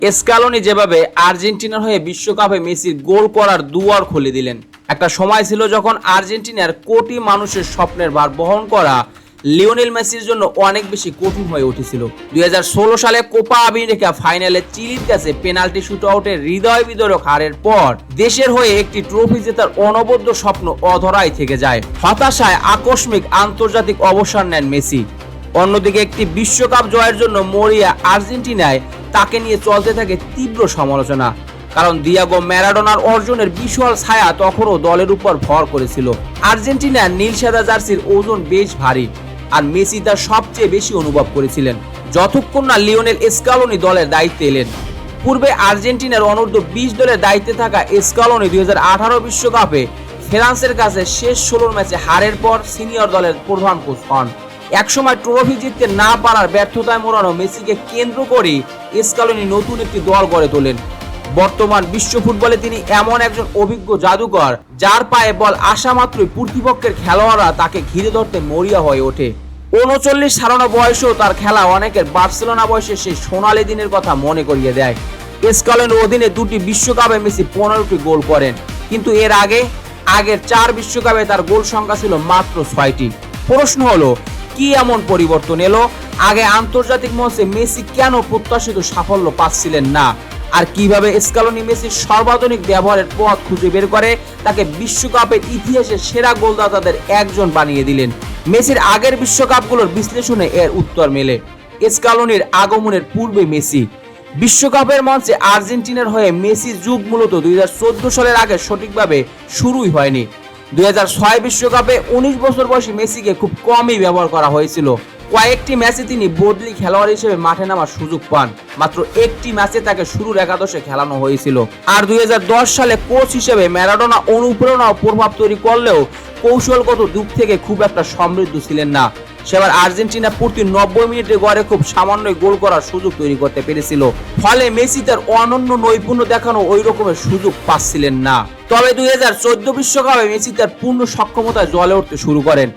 Scaloni যেভাবে আর্জেন্টিনার হয়ে বিশ্বকাপে মেসির গোল করার দুয়ার খুলে দিলেন। একটা সময় ছিল যখন আর্জেন্টিনার কোটি মানুষের স্বপ্নের ভার বহন করা লিওনেল মেসির জন্য অনেক বেশি কঠিন হয়ে উঠেছিল। 2016 সালে কোপা আমেরিকা ফাইনালে চিলির কাছে পেনাল্টি শুটআউটে হৃদয় বিদারক হারের পর দেশের হয়ে একটি ট্রফি জেতার অনবদ্য স্বপ্ন অধরাই থেকে যায়। হতাশায় আকস্মিক আন্তর্জাতিক অবসর নেন মেসি। অন্যদিকে একটি বিশ্বকাপ জয়ের জন্য মরিয়া আর্জেন্টিনায় তাকে নিয়ে চলতে থাকে তীব্র সমালোচনা, কারণ দিয়াগো ম্যারাডোনার অর্জনের বিশাল ছায়া তখনও দলের উপর ভর করেছিল। আর্জেন্টিনার নীল সাদা জার্সির ওজন বেশ ভারী, আর মেসি তার সবচেয়ে বেশি অনুভব করেছিলেন যতক্ষণ না লিওনেল স্ক্যালোনি দলের দায়িত্বে এলেন। পূর্বে আর্জেন্টিনার অনূর্ধ্ব 20 দলের দায়িত্বে থাকা স্ক্যালোনি 2018 বিশ্বকাপে ফ্রান্সের কাছে শেষ 16 ম্যাচে হারের পর সিনিয়র দলের প্রধান কোচ হন। একসময় ট্রফি জিততে না পারার ব্যর্থতায় মোড়ানো মেসিকে কেন্দ্র করে স্ক্যালোনি নতুন একটি দল গড়ে তোলেন। বর্তমান বিশ্ব ফুটবলে তিনি এমন একজন অভিজ্ঞ জাদুকর, যার পায়ে বল আসা মাত্রই প্রতিপক্ষের খেলোয়াড়রা তাকে ঘিরে ধরতে মরিয়া হয়ে ওঠে। 39 ছাড়ানো বয়সেও তার খেলা অনেকের বার্সেলোনা বয়সে সেই সোনালী দিনের কথা মনে করিয়ে দেয়। স্ক্যালোনির অধীনে 2টি বিশ্বকাপে মেসি 15টি গোল করেন, কিন্তু এর আগের 4 বিশ্বকাপে তার গোল সংখ্যা ছিল মাত্র 6টি। প্রশ্ন হলো, কি এমন পরিবর্তন এলো? আগে আন্তর্জাতিক মঞ্চে মেসি কেন প্রত্যাশিত সাফল্য পাচ্ছিলেন না? আর কিভাবে স্ক্যালোনি মেসির সর্বাধুনিক ব্যবহারের পথ খুঁজে বের করে তাকে বিশ্বকাপের ইতিহাসে সেরা গোলদাতাদের একজন বানিয়ে দিলেন? মেসির আগের বিশ্বকাপগুলোর বিশ্লেষণে এর উত্তর মেলে। স্ক্যালোনির আগমনের পূর্বে মেসি বিশ্বকাপের মঞ্চে আর্জেন্টিনার হয়ে মেসির যুগ মূলত 2014 সালের আগে সঠিকভাবে শুরুই হয়নি। 2006 বিশ্বকাপে 19 বছর বয়সী মেসিকে খুব কমই ব্যবহার করা হয়েছিল। কয়েকটি ম্যাচে তিনি বদলি খেলোয়াড় হিসেবে মাঠে নামার সুযোগ পান, মাত্র একটি ম্যাচে তাকে শুরুর একাদশে খেলানো হয়েছিল। আর 2010 সালে কোচ হিসেবে ম্যারাডোনা অনুপ্রেরণা ও প্রভাব তৈরি করলেও কৌশলগত দিক থেকে খুব একটা সমৃদ্ধ ছিলেন না। সেবার আর্জেন্টিনা প্রতি 90 মিনিটে গড়ে খুব সামান্যই গোল করার সুযোগ তৈরি করতে পেরেছিল, ফলে মেসি তার অনন্য নৈপুণ্য দেখানো ওই রকমের সুযোগ পাচ্ছিলেন না। তবে 2014 বিশ্বকাপে মেসি তার পূর্ণ সক্ষমতায় জ্বলে উঠতে শুরু করেন।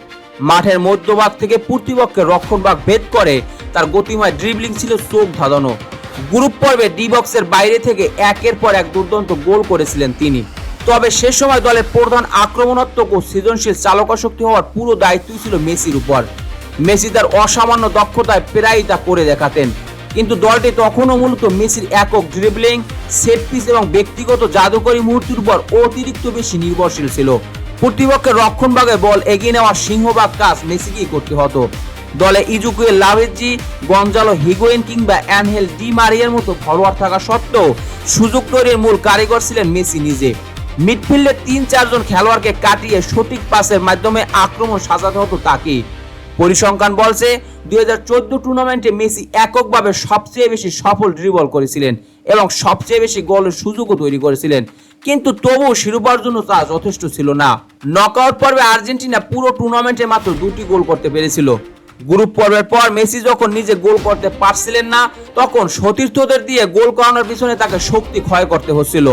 মাঠের মধ্যভাগ থেকে প্রতিপক্ষের রক্ষণভাগ ভেদ করে তার গতিময় ড্রিবলিং ছিল চোখ ধাঁধানো। গ্রুপ পর্বে ডি বক্সের বাইরে থেকে একের পর এক দুর্দান্ত গোল করেছিলেন তিনি। তবে সে সময় দলের প্রধান আক্রমণাত্মক ও সৃজনশীল চালকাশক্তি হওয়ার পুরো দায়িত্বই ছিল মেসির উপর। মেসি তার অসামান্য দক্ষতায় প্রায়ই তা করে দেখাতেন, কিন্তু দলটি তখনও মূলত মেসির একক ড্রিবলিং, সেট পিস এবং ব্যক্তিগত জাদুকরী মুহূর্তের উপর অতিরিক্ত বেশি নির্ভরশীল ছিল। প্রতিপক্ষের রক্ষণভাগে বল এগিয়ে নেওয়ার সিংহভাগ কাজ মেসিকেই করতে হতো। দলে ইজুকুয়ে লাভেজি, গঞ্জালো হিগুয়েইন কিংবা অ্যানহেল ডি মারিয়ার মতো ফরোয়ার্ড থাকা সত্ত্বেও সুযোগ তৈরির মূল কারিগর ছিলেন মেসি নিজে। মিডফিল্ডে 3-4 জন খেলোয়াড়কে কাটিয়ে সঠিক পাসের মাধ্যমে আক্রমণ সাজাতে হতো তাকে। পরিসংখ্যান বলছে 2014 টুর্নামেন্টে মেসি এককভাবে সবচেয়ে বেশি সফল ড্রিবল করেছিলেন এবং সবচেয়ে বেশি গোলের সুযোগও তৈরি করেছিলেন, কিন্তু তবুও শিরোপার জন্য তা যথেষ্ট ছিল না। নকআউট পর্বে আর্জেন্টিনা পুরো টুর্নামেন্টে মাত্র 2টি গোল করতে পেরেছিল। গ্রুপ পর্বের পর মেসি যখন নিজে গোল করতে পারছিলেন না, তখন সতীর্থদের দিয়ে গোল করানোর পিছনে তাকে শক্তি ক্ষয় করতে হচ্ছিল।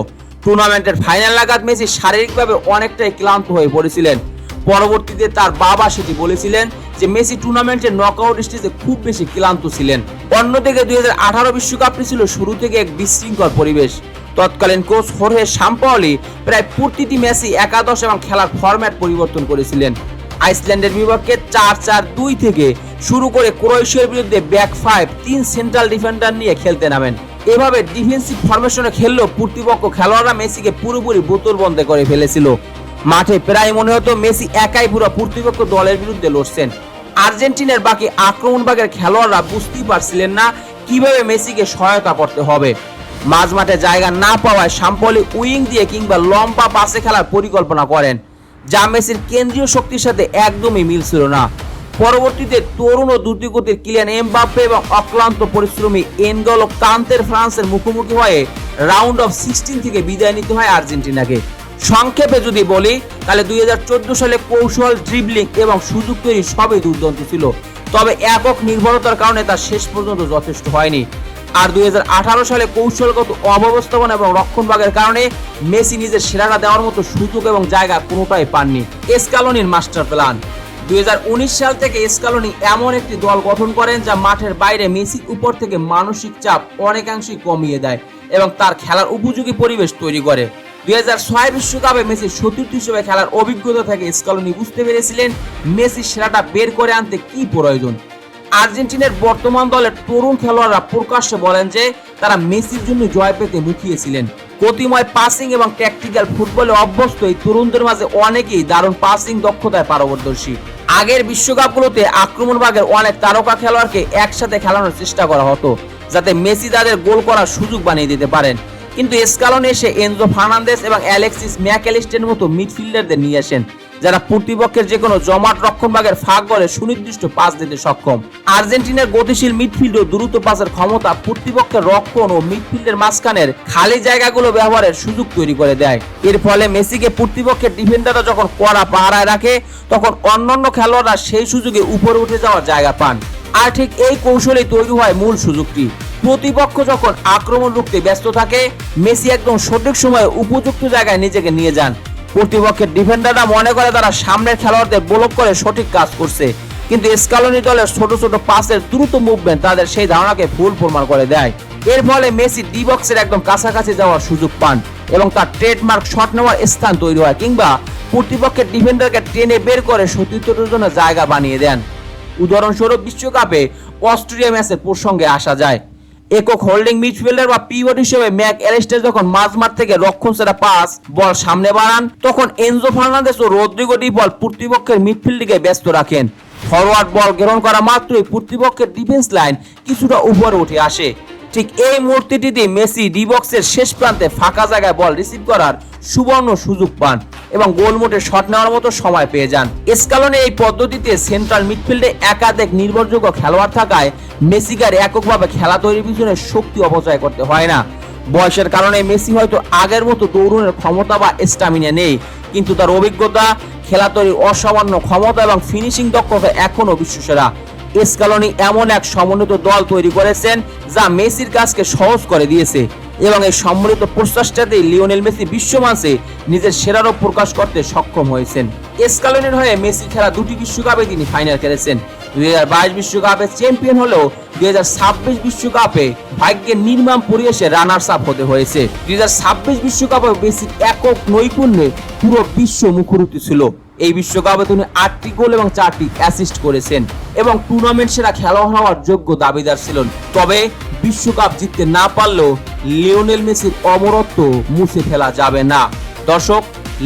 টুর্নামেন্টের ফাইনাল নাগাদ মেসি শারীরিকভাবে অনেকটাই ক্লান্ত হয়ে পড়েছিলেন। পরবর্তীতে তার বাবা সেটি বলেছিলেন যে মেসি টুর্নামেন্টের নকআউট স্টেজে খুব বেশি ক্লান্ত ছিলেন। অন্যদিকে 2018 বিশ্বকাপটি ছিল শুরু থেকে এক বিশৃঙ্খল পরিবেশ। তৎকালীন কোচ হোর্হে সাম্পাওলি প্রায় প্রতিটি ম্যাচে একাদশ এবং খেলার ফরম্যাট পরিবর্তন করেছিলেন। আইসল্যান্ডের বিপক্ষে 4-4-2 থেকে শুরু করে ক্রোয়েশিয়ার বিরুদ্ধে ব্যাক 5-3 সেন্ট্রাল ডিফেন্ডার নিয়ে খেলতে নামেন। এভাবে ডিফেন্সিভ ফরমেশনে খেললেও প্রতিপক্ষ খেলোয়াড়রা মেসিকে পুরোপুরি বোতল বন্ধ করে ফেলেছিল। মাঠে প্রায় মনে হতো মেসি একাই পুরো প্রতিপক্ষ দলের বিরুদ্ধে লড়ছেন। আর্জেন্টিনার বাকি আক্রমণভাগের খেলোয়াড়রা বুঝতেই পারছিলেন না কিভাবে মেসিকে সহায়তা করতে হবে। মাঝমাঠে জায়গা না পাওয়ায় সাম্পাওলি উইং দিয়ে কিংবা লম্বা পাসে খেলার পরিকল্পনা করেন, যা মেসির কেন্দ্রীয় শক্তির সাথে একদমই মিলছিল না। পরবর্তীতে তরুণ ও দ্রুতগতির কিলিয়ান এমবাপ্পে এবং অক্লান্ত পরিশ্রমী এনগোলো কান্তের ফ্রান্সের মুখোমুখি হয়ে রাউন্ড অফ 16 থেকে বিদায় নিতে হয় আর্জেন্টিনাকে। সংক্ষেপে যদি বলি, তাহলে 2014 সালে কৌশল, ড্রিবলিং এবং সুযোগ তৈরি সবই দুর্দান্ত ছিল, তবে একক নির্ভরতার কারণে তা শেষ পর্যন্ত যথেষ্ট হয়নি। আর 2018 সালে কৌশলগত অব্যবস্থাপনা এবং রক্ষণভাগের কারণে মেসি নিজের সেরাটা দেওয়ার মতো সুযোগ এবং জায়গা কোনোটাই পাননি। স্ক্যালোনির মাস্টার প্ল্যান 2019 সাল থেকে স্কালোনি এমন একটি দল গঠন করেন যা মাঠের বাইরে মেসির উপর থেকে মানসিক চাপ অনেকাংশেই কমিয়ে দেয় এবং তার খেলার উপযোগী পরিবেশ তৈরি করে। 2006 বিশ্বকাপে মেসির সতীর্থ হিসেবে খেলার অভিজ্ঞতা থেকে স্কালোনি বুঝতে পেরেছিলেন মেসির সেরাটা বের করে আনতে কি প্রয়োজন। আর্জেন্টিনার বর্তমান দলের তরুণ খেলোয়াড়রা প্রকাশ্যে বলেন যে তারা মেসির জন্য জয় পেতে মুখিয়েছিলেন। গতিময় পাসিং এবং ট্যাকটিক্যাল ফুটবলে অভ্যস্ত এই তরুণদের মাঝে অনেকেই দারুণ পাসিং দক্ষতায় পারদর্শী। আগের বিশ্বকাপগুলোতে আক্রমণ ভাগের অনেক তারকা খেলোয়াড়কে একসাথে খেলানোর চেষ্টা করা হতো যাতে মেসি তাদের গোল করার সুযোগ বানিয়ে দিতে পারেন, কিন্তু স্কালোনি এসে এনজো ফার্নান্দেস এবং অ্যালেক্সিস ম্যাকঅ্যালিস্টারের মতো মিডফিল্ডারদের নিয়ে আসেন যারা প্রতিপক্ষের যে কোনো জমাট রক্ষণভাগের ফাঁক গলে সুনির্দিষ্ট পাস দিতে সক্ষম। আর্জেন্টিনার গতিশীল মিডফিল্ড ও দ্রুত পাসের ক্ষমতা প্রতিপক্ষের রক্ষণ ও মিডফিল্ডের মাঝখানের খালি জায়গাগুলো ব্যবহারের সুযোগ তৈরি করে দেয়। এর ফলে মেসিকে প্রতিপক্ষের ডিফেন্ডাররা যখন কড়া পাহারায় রাখে তখন অন্যান্য খেলোয়াড়রা সেই সুযোগে উপরে উঠে যাওয়ার জায়গা পান। আর ঠিক এই কৌশলেই তৈরি হয় মূল সুযোগটি। প্রতিপক্ষ যখন আক্রমণ রুখতে ব্যস্ত থাকে মেসি একদম সঠিক সময়ে উপযুক্ত জায়গায় নিজেকে নিয়ে যান। প্রতিপক্ষের ডিফেন্ডাররা মনে করে তারা সামনের খেলোয়াড়দের ব্লক করে সঠিক কাজ করছে, কিন্তু স্কালোনি দলের ছোট ছোট পাসের দ্রুত মুভমেন্ট তাদের সেই ধারণাকে ভুল প্রমাণ করে দেয়। এর ফলে মেসি ডি বক্সের একদম কাছাকাছি যাওয়ার সুযোগ পান এবং তার ট্রেডমার্ক শট নেওয়ার স্থান তৈরি হয়, কিংবা প্রতিপক্ষের ডিফেন্ডারকে টেনে বের করে সতীর্থদের জন্য জায়গা বানিয়ে দেন। উদাহরণস্বরূপ বিশ্বকাপে অস্ট্রেলিয়া ম্যাচের প্রসঙ্গে আসা যায়। একক হোল্ডিং মিডফিল্ডার বা পিভট হিসেবে ম্যাকঅ্যালিস্টার যখন মাঝমাঠ থেকে রক্ষণ সেরা পাস বল সামনে বাড়ান তখন এনজো ফার্নান্দেস ও রদ্রিগো ডি বল প্রতিপক্ষের মিডফিল্ডকে ব্যস্ত রাখেন। ফরওয়ার্ড বল গ্রহণ করা মাত্রই প্রতিপক্ষের ডিফেন্স লাইন কিছুটা উপরে উঠে আসে। ঠিক এই মুহূর্তটিতে মেসি ডি বক্সের শেষ প্রান্তে ফাঁকা জায়গায় বল রিসিভ করার সুবর্ণ সুযোগ পান এবং গোলমুটে শট নেওয়ার মতো সময় পেয়ে যান। স্কালোনি এই পদ্ধতিতে সেন্ট্রাল মিডফিল্ডে একাধিক নির্ভরযোগ্য খেলোয়াড় থাকায় মেসিকে এককভাবে খেলা তৈরির পিছনে শক্তি অপচয় করতে হয় না। বয়সের কারণে মেসি হয়তো আগের মতো দৌড়নের ক্ষমতা বা স্টামিনা নেই, কিন্তু তার অভিজ্ঞতা, খেলা তৈরির অসামান্য ক্ষমতা এবং ফিনিশিং দক্ষতা এখনো বিশ্বসেরা। স্কালোনি এমন এক সমন্বিত দল তৈরি করেছেন যা মেসির কাজকে সহজ করে দিয়েছে এবং এই সম্মিলিত প্রচেষ্টাতেই লিওনেল মেসি বিশ্বমঞ্চে নিজের সেরারূপ প্রকাশ করতে সক্ষম হয়েছেন। স্কালোনির হয়ে মেসি খেলা দুটি বিশ্বকাপে তিনি ফাইনাল খেলেছেন। 2022 বিশ্বকাপে চ্যাম্পিয়ন হলেও 2026 বিশ্বকাপে ভাগ্যের নির্মম পরিবেশে রানার্স আপ হতে হয়েছে। 2026 বিশ্বকাপে মেসির একক নৈপুণ্যে পুরো বিশ্ব মুখরিত ছিল। এই বিশ্বকাপে তিনি 8টি গোল এবং 4টি অ্যাসিস্ট করেছেন এবং টুর্নামেন্ট সেরা খেলোয়াড় হওয়ার যোগ্য দাবিদার ছিলেন। তবে বিশ্বকাপ জিততে না পারলেও লিওনেল মেসির অমরত্ব মুছে ফেলা যাবে না। দর্শক,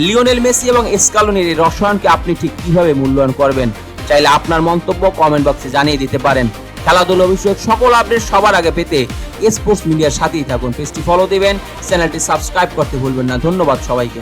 লিওনেল মেসি এবং স্কালোনির এই রসায়নকে আপনি ঠিক কিভাবে মূল্যায়ন করবেন? চাইলে আপনার মন্তব্য কমেন্ট বক্সে জানিয়ে দিতে পারেন। খেলাধুলা বিষয়ক সকল আপডেট সবার আগে পেতে স্পোর্টস মিডিয়ার সাথেই থাকুন। পেজটি ফলো দিবেন, চ্যানেলটি সাবস্ক্রাইব করতে ভুলবেন না। ধন্যবাদ সবাইকে।